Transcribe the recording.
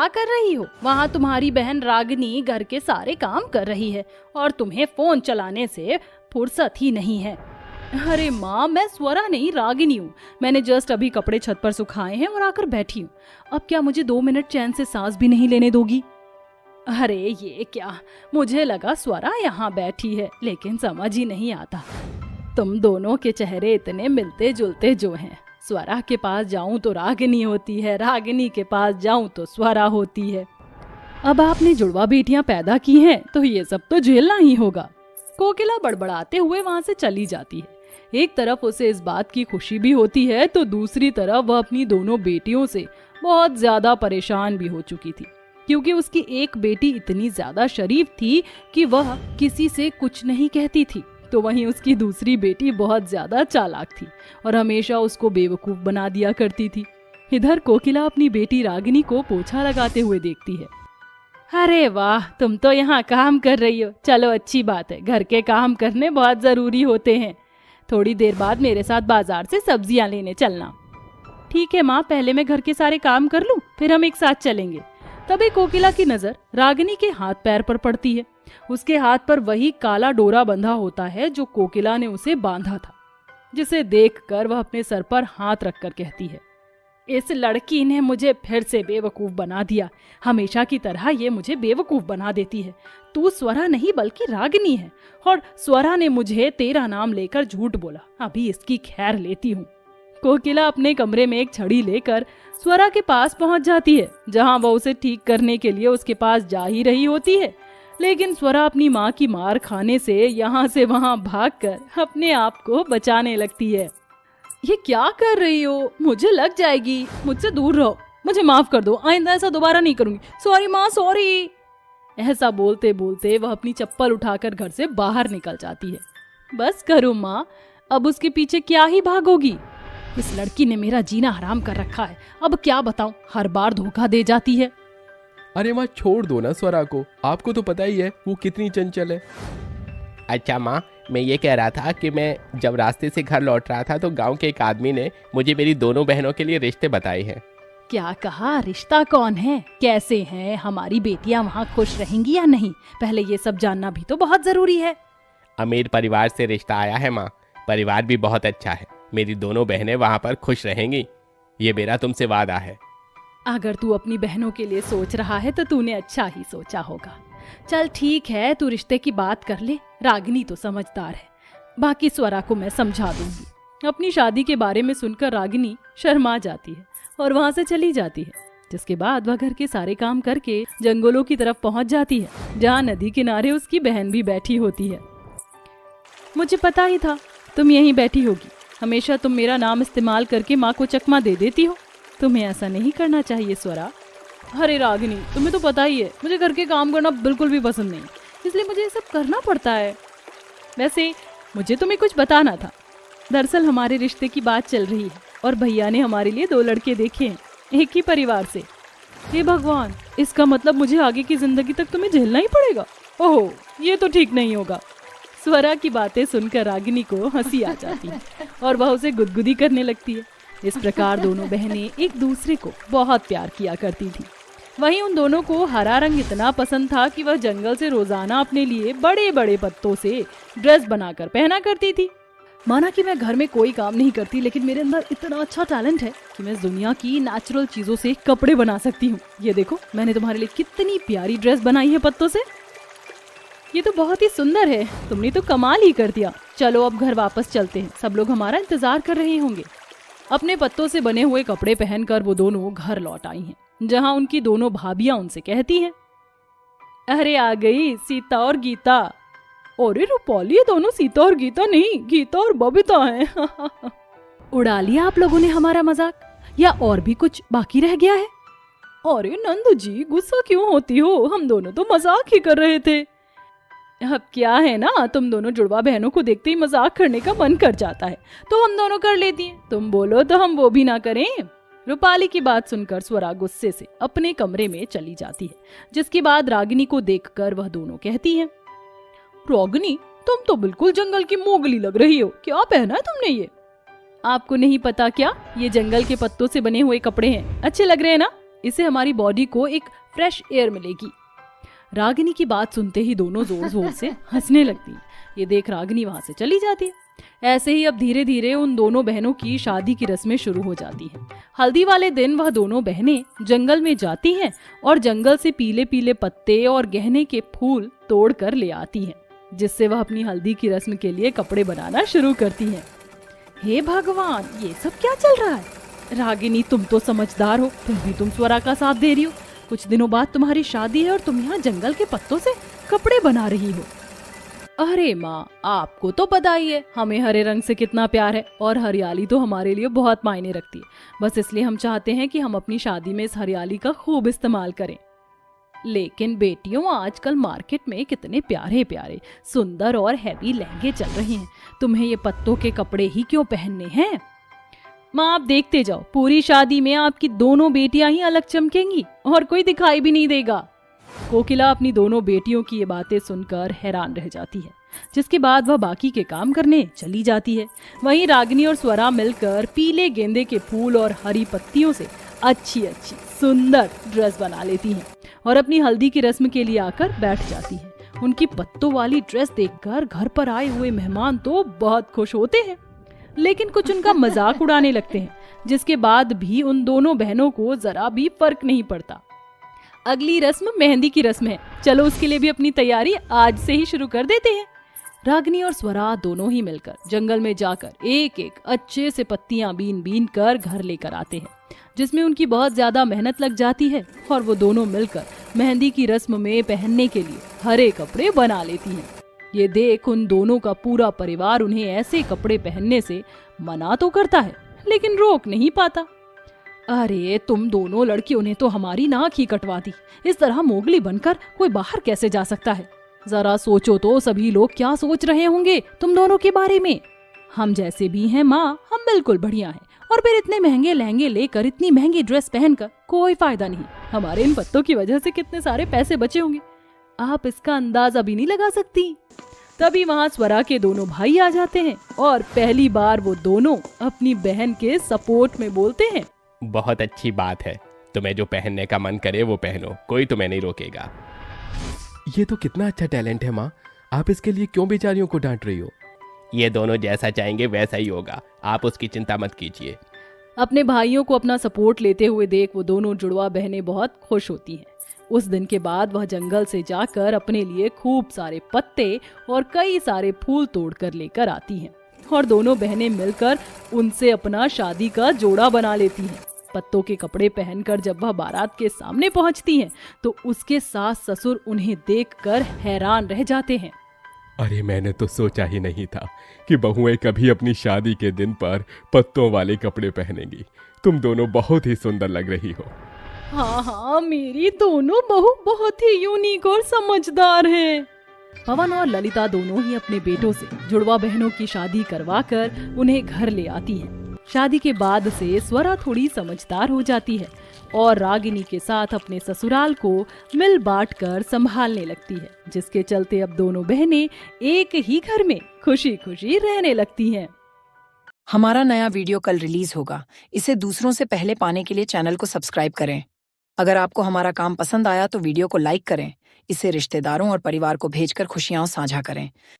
क्या कर रही हो? वहाँ तुम्हारी बहन रागिनी घर के सारे काम कर रही है और तुम्हें फोन चलाने से फुर्सत ही नहीं है। अरे माँ, मैं स्वरा नहीं रागिनी हूँ। मैंने जस्ट अभी कपड़े छत पर सुखाए हैं और आकर बैठी हूँ। अब क्या मुझे 2 मिनट चैन से सांस भी नहीं लेने दोगी? अरे ये क्या, मुझे लगा स्वरा यहाँ बैठी है, लेकिन समझ ही नहीं आता। तुम दोनों के चेहरे इतने मिलते जुलते जो हैं। स्वरा के पास जाऊं तो रागिनी होती है, रागिनी के पास जाऊं तो स्वरा होती है। अब आपने जुड़वा बेटियां पैदा की हैं तो ये सब तो झेलना ही होगा। कोकिला बड़बड़ाते हुए वहां से चली जाती है। एक तरफ उसे इस बात की खुशी भी होती है तो दूसरी तरफ वह अपनी दोनों बेटियों से बहुत ज्यादा परेशान भी हो चुकी थी, क्योंकि उसकी एक बेटी इतनी ज्यादा शरीफ थी कि वह किसी से कुछ नहीं कहती थी, तो वहीं उसकी दूसरी बेटी बहुत ज्यादा चालाक थी और हमेशा उसको बेवकूफ बना दिया करती थी। इधर कोकिला अपनी बेटी रागिनी को पोछा लगाते हुए देखती है। अरे वाह, तुम तो यहाँ काम कर रही हो। चलो अच्छी बात है, घर के काम करने बहुत जरूरी होते हैं। थोड़ी देर बाद मेरे साथ बाजार से सब्जियां लेने चलना। ठीक है माँ, पहले मैं घर के सारे काम कर लूँ, फिर हम एक साथ चलेंगे। तभी कोकिला की नजर रागिनी के हाथ पैर पर पड़ती है। उसके हाथ पर वही काला डोरा बंधा होता है जो कोकिला ने उसे बांधा था, जिसे देखकर वह अपने सर पर हाथ रखकर कहती है, इस लड़की ने मुझे फिर से बेवकूफ बना दिया। हमेशा की तरह ये मुझे बेवकूफ बना देती है। तू स्वरा नहीं बल्कि रागिनी है और स्वरा ने मुझे तेरा नाम लेकर झूठ बोला। अभी इसकी खैर लेती हूँ। कोकिला अपने कमरे में एक छड़ी लेकर स्वरा के पास पहुंच जाती है, जहां वह उसे ठीक करने के लिए उसके पास जा ही रही होती है। लेकिन स्वरा अपनी माँ की मार खाने से यहाँ से वहाँ भागकर अपने आप को बचाने लगती है। ये क्या कर रही हो? मुझे लग जाएगी। मुझसे दूर रहो। मुझे माफ कर दो, आइंदा ऐसा दोबारा नहीं करूंगी। सॉरी माँ, सॉरी। ऐसा बोलते बोलते वह अपनी चप्पल उठाकर घर से बाहर निकल जाती है। बस करो माँ, अब उसके पीछे क्या ही भागोगी। इस लड़की ने मेरा जीना हराम कर रखा है। अब क्या बताऊं, हर बार धोखा दे जाती है। अरे माँ, छोड़ दो ना स्वरा को। आपको तो पता ही है वो कितनी चंचल है। अच्छा माँ, मैं ये कह रहा था कि मैं जब रास्ते से घर लौट रहा था तो गांव के एक आदमी ने मुझे मेरी दोनों बहनों के लिए रिश्ते बताए हैं। क्या कहा? रिश्ता कौन है? कैसे हैं? हमारी बेटियां वहाँ खुश रहेंगी या नहीं? पहले ये सब जानना भी तो बहुत जरूरी है। अमीर परिवार से रिश्ता आया है माँ। परिवार भी बहुत अच्छा है। मेरी दोनों बहनें वहाँ पर खुश रहेंगी, ये मेरा तुमसे वादा है। अगर तू अपनी बहनों के लिए सोच रहा है तो तूने अच्छा ही सोचा होगा। चल ठीक है, तू रिश्ते की बात कर ले। रागिनी तो समझदार है, बाकी स्वरा को मैं समझा दूंगी। अपनी शादी के बारे में सुनकर रागिनी शर्मा जाती है और वहां से चली जाती है, जिसके बाद वह घर के सारे काम करके जंगलों की तरफ पहुंच जाती है, जहां नदी किनारे उसकी बहन भी बैठी होती है। मुझे पता ही था तुम यहीं बैठी होगी। हमेशा तुम मेरा नाम इस्तेमाल करके माँ को चकमा दे देती हो। तुम्हें ऐसा नहीं करना चाहिए स्वरा। अरे रागिनी, तुम्हें तो पता ही है मुझे घर के काम करना बिल्कुल भी पसंद नहीं, इसलिए मुझे ये सब करना पड़ता है। वैसे मुझे तुम्हें कुछ बताना था। दरअसल हमारे रिश्ते की बात चल रही है और भैया ने हमारे लिए 2 लड़के देखे हैं, एक ही परिवार से। हे भगवान, इसका मतलब मुझे आगे की जिंदगी तक तुम्हें झेलना ही पड़ेगा। ओह, ये तो ठीक नहीं होगा। स्वरा की बातें सुनकर रागिनी को हंसी आ जाती है और वह उसे गुदगुदी करने लगती है। इस प्रकार दोनों बहनें एक दूसरे को बहुत प्यार किया करती थी। वहीं उन दोनों को हरा रंग इतना पसंद था कि वह जंगल से रोजाना अपने लिए बड़े बड़े पत्तों से ड्रेस बनाकर पहना करती थी। माना कि मैं घर में कोई काम नहीं करती, लेकिन मेरे अंदर इतना अच्छा टैलेंट है कि मैं इस दुनिया की नेचुरल चीजों से कपड़े बना सकती हूँ। ये देखो, मैंने तुम्हारे लिए कितनी प्यारी ड्रेस बनाई है पत्तों से। ये तो बहुत ही सुंदर है। तुमने तो कमाल ही कर दिया। चलो अब घर वापस चलते हैं, सब लोग हमारा इंतजार कर रहे होंगे। अपने पत्तों से बने हुए कपड़े पहनकर वो दोनों घर लौट आई हैं, जहां उनकी दोनों भाभियां उनसे कहती हैं, अरे आ गई सीता और गीता। अरे रूपाली, ये दोनों सीता और गीता नहीं, गीता और बबीता हैं। उड़ा लिया आप लोगों ने हमारा मजाक, या और भी कुछ बाकी रह गया है? अरे नंद जी, गुस्सा क्यों होती हो? हम दोनों तो मजाक ही कर रहे थे। अब क्या है ना, तुम दोनों जुड़वा बहनों को देखते ही मजाक करने का मन कर जाता है, तो हम दोनों कर लेती हैं। तुम बोलो तो हम वो भी ना करें। रूपाली की बात सुनकर स्वरा गुस्से से अपने कमरे में चली जाती है, जिसके बाद रागिनी को देखकर वह दोनों कहती हैं, रागिनी, तुम तो बिल्कुल जंगल की मोगली लग रही हो। क्या पहना है तुमने ये? आपको नहीं पता क्या? ये जंगल के पत्तों से बने हुए कपड़े हैं। अच्छे लग रहे हैं ना? इससे हमारी बॉडी को एक फ्रेश एयर मिलेगी। रागिनी की बात सुनते ही दोनों जोर जोर से हंसने लगती। ये देख रागिनी वहां से चली जाती है। ऐसे ही अब धीरे धीरे उन दोनों बहनों की शादी की रस्में शुरू हो जाती हैं। हल्दी वाले दिन वह दोनों बहनें जंगल में जाती हैं और जंगल से पीले पीले पत्ते और गहने के फूल तोड़ कर ले आती हैं, जिससे वह अपनी हल्दी की रस्म के लिए कपड़े बनाना शुरू करती हैं। हे भगवान, ये सब क्या चल रहा है? रागिनी, तुम तो समझदार हो, फिर भी तुम स्वरा का साथ दे रही हो। कुछ दिनों बाद तुम्हारी शादी है और तुम यहाँ जंगल के पत्तों से कपड़े बना रही हो। अरे माँ, आपको तो पता ही है हमें हरे रंग से कितना प्यार है और हरियाली तो हमारे लिए बहुत मायने रखती है। बस इसलिए हम चाहते हैं कि हम अपनी शादी में इस हरियाली का खूब इस्तेमाल करें। लेकिन बेटियों, आजकल मार्केट में कितने प्यारे प्यारे सुंदर और हैवी लहंगे चल रहे हैं, तुम्हें ये पत्तों के कपड़े ही क्यों पहनने हैं? माँ, आप देखते जाओ, पूरी शादी में आपकी दोनों बेटियां ही अलग चमकेंगी और कोई दिखाई भी नहीं देगा। कोकिला अपनी दोनों बेटियों की ये बातें सुनकर हैरान रह जाती है, जिसके बाद वह बाकी के काम करने चली जाती है। वहीं रागिनी और स्वरा मिलकर पीले गेंदे के फूल और हरी पत्तियों से अच्छी अच्छी सुंदर ड्रेस बना लेती हैं और अपनी हल्दी की रस्म के लिए आकर बैठ जाती हैं। उनकी पत्तों वाली ड्रेस देखकर घर पर आए हुए मेहमान तो बहुत खुश होते हैं, लेकिन कुछ उनका मजाक उड़ाने लगते हैं, जिसके बाद भी उन दोनों बहनों को जरा भी फर्क नहीं पड़ता। अगली रस्म मेहंदी की रस्म है, चलो उसके लिए भी अपनी तैयारी आज से ही शुरू कर देते हैं। रागिनी और स्वरा दोनों ही मिलकर जंगल में जाकर एक एक अच्छे से पत्तियां बीन बीन कर घर लेकर आते हैं, जिसमें उनकी बहुत ज्यादा मेहनत लग जाती है और वो दोनों मिलकर मेहंदी की रस्म में पहनने के लिए हरे कपड़े बना लेती हैं। ये देख उन दोनों का पूरा परिवार उन्हें ऐसे कपड़े पहनने से मना तो करता है, लेकिन रोक नहीं पाता। अरे तुम दोनों लड़कियों ने तो हमारी नाक ही कटवा दी। इस तरह मोगली बनकर कोई बाहर कैसे जा सकता है? जरा सोचो तो सभी लोग क्या सोच रहे होंगे तुम दोनों के बारे में। हम जैसे भी हैं माँ, हम बिल्कुल बढ़िया हैं, और फिर इतने महंगे लहंगे लेकर इतनी महंगी ड्रेस पहनकर कोई फायदा नहीं। हमारे इन पत्तों की वजह से कितने सारे पैसे बचे होंगे, आप इसका अंदाजा भी नहीं लगा सकती। तभी वहाँ स्वरा के दोनों भाई आ जाते हैं और पहली बार वो दोनों अपनी बहन के सपोर्ट में बोलते हैं, बहुत अच्छी बात है, तुम्हें जो पहनने का मन करे वो पहनो, कोई तुम्हें नहीं रोकेगा। ये तो कितना अच्छा टैलेंट है माँ, आप इसके लिए क्यों बेचारियों को डांट रही हो? ये दोनों जैसा चाहेंगे वैसा ही होगा, आप उसकी चिंता मत कीजिए। अपने भाइयों को अपना सपोर्ट लेते हुए देख वो दोनों जुड़वा बहनें बहुत खुश होती हैं। उस दिन के बाद वह जंगल से जाकर अपने लिए खूब सारे पत्ते और कई सारे फूल तोड़कर लेकर आती हैं और दोनों बहनें मिलकर उनसे अपना शादी का जोड़ा बना लेती हैं। पत्तों के कपड़े पहनकर जब वह बारात के सामने पहुंचती हैं, तो उसके सास ससुर उन्हें देखकर हैरान रह जाते हैं। अरे मैंने तो सोचा ही नहीं था कि बहुएं कभी अपनी शादी के दिन पर पत्तों वाले कपड़े पहनेंगी। तुम दोनों बहुत ही सुंदर लग रही हो। हाँ हाँ, मेरी दोनों बहू बहुत ही यूनिक और समझदार हैं। पवन और ललिता दोनों ही अपने बेटों से जुड़वा बहनों की शादी करवाकर उन्हें घर ले आती हैं। शादी के बाद से स्वरा थोड़ी समझदार हो जाती है और रागिनी के साथ अपने ससुराल को मिल बांट कर संभालने लगती है, जिसके चलते अब दोनों बहनें एक ही घर में खुशी खुशी रहने लगती हैं। हमारा नया वीडियो कल रिलीज होगा, इसे दूसरों से पहले पाने के लिए चैनल को सब्सक्राइब करें। अगर आपको हमारा काम पसंद आया तो वीडियो को लाइक करें, इसे रिश्तेदारों और परिवार को भेजकर खुशियां साझा करें।